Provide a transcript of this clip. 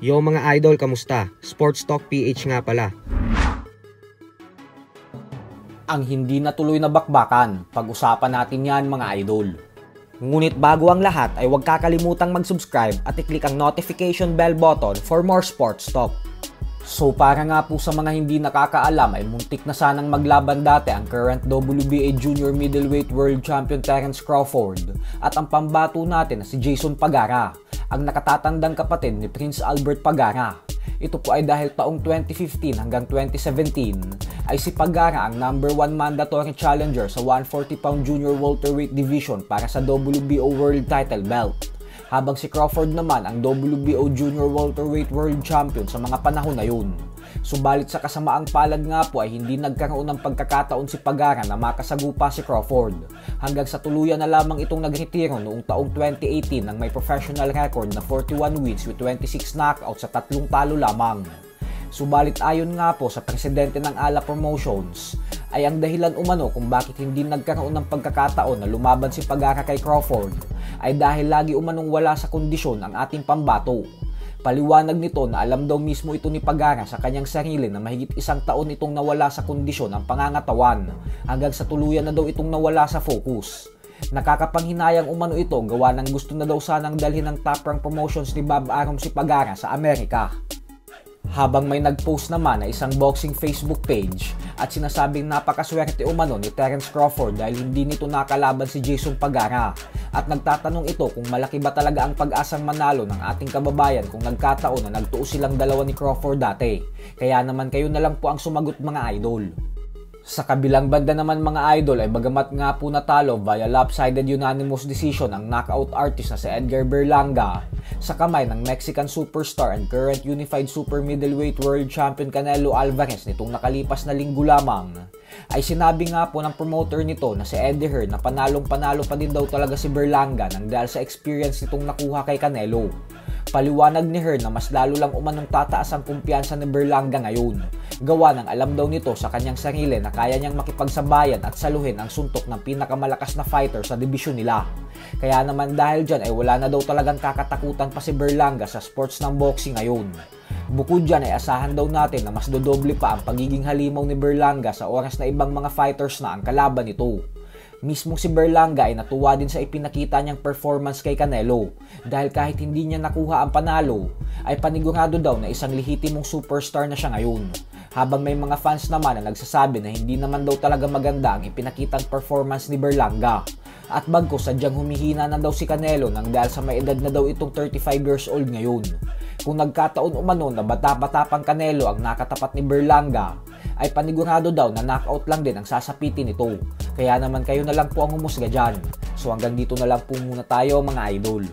Yo mga idol, kamusta? Sports Talk PH nga pala. Ang hindi natuloy na bakbakan, pag-usapan natin yan mga idol. Ngunit bago ang lahat ay huwag kakalimutang mag-subscribe at i-click ang notification bell button for more sports talk. So para nga po sa mga hindi nakakaalam ay muntik na sanang maglaban dati ang current WBA Junior Middleweight World Champion Terence Crawford at ang pambato natin na si Jason Pagara, ang nakatatandang kapatid ni Prince Albert Pagara. Ito po ay dahil taong 2015 hanggang 2017 ay si Pagara ang number 1 mandatory challenger sa 140-pound junior welterweight division para sa WBO World Title Belt. Habang si Crawford naman ang WBO Junior Welterweight World Champion sa mga panahon na yun. Subalit sa kasamaang palad nga po ay hindi nagkaroon ng pagkakataon si Pagara na makasagupa si Crawford hanggang sa tuluyan na lamang itong nagretiro noong taong 2018 nang may professional record na 41 wins with 26 knockouts sa 3 talo lamang. Subalit ayon nga po sa presidente ng ALA Promotions ay ang dahilan umano kung bakit hindi nagkaroon ng pagkakataon na lumaban si Pagara kay Crawford ay dahil lagi umanong wala sa kondisyon ang ating pambato. Paliwanag nito na alam daw mismo ito ni Pagara sa kanyang sarili na mahigit 1 taon itong nawala sa kondisyon ng pangangatawan hanggang sa tuluyan na daw itong nawala sa focus. Nakakapanghinayang umano ito gawa ng gusto na daw sanang dalhin ng Top Rank Promotions ni Bob Arum si Pagara sa Amerika. Habang may nag-post naman na isang boxing Facebook page at sinasabing napakaswerte umano ni Terence Crawford dahil hindi nito nakalaban si Jason Pagara at nagtatanong ito kung malaki ba talaga ang pag-asang manalo ng ating kababayan kung nagkataon na nagtuos silang dalawa ni Crawford dati. Kaya naman kayo na lang po ang sumagot mga idol. Sa kabilang banda naman mga idol ay bagamat nga po natalo via lopsided unanimous decision ang knockout artist na si Edgar Berlanga sa kamay ng Mexican superstar and current unified super middleweight world champion Canelo Alvarez nitong nakalipas na linggo lamang, ay sinabi nga po ng promoter nito na si Eddie Hearn na panalong-panalo pa din daw talaga si Berlanga nang dahil sa experience nitong nakuha kay Canelo. Paliwanag ni Hearn na mas lalo lang umanong tataas ang kumpiyansa ni Berlanga ngayon. Gawa ng alam daw nito sa kanyang sarili na kaya niyang makipagsabayan at saluhin ang suntok ng pinakamalakas na fighter sa dibisyon nila. Kaya naman dahil dyan ay wala na daw talagang kakatakutan pa si Berlanga sa sports ng boxing ngayon. Bukod dyan ay asahan daw natin na mas dodoble pa ang pagiging halimaw ni Berlanga sa oras na ibang mga fighters na ang kalaban nito. Mismong si Berlanga ay natuwa din sa ipinakita niyang performance kay Canelo dahil kahit hindi niya nakuha ang panalo ay panigurado daw na isang lehitimong superstar na siya ngayon. Habang may mga fans naman na nagsasabi na hindi naman daw talaga maganda ang ipinakitang performance ni Berlanga. At bagkus sadyang humihina na daw si Canelo nang dahil sa may edad na daw itong 35 years old ngayon. Kung nagkataon umano na bata-bata pang Canelo ang nakatapat ni Berlanga, ay panigurado daw na knockout lang din ang sasapitin nito. Kaya naman kayo na lang po ang humusga dyan. So hanggang dito na lang po muna tayo mga idol.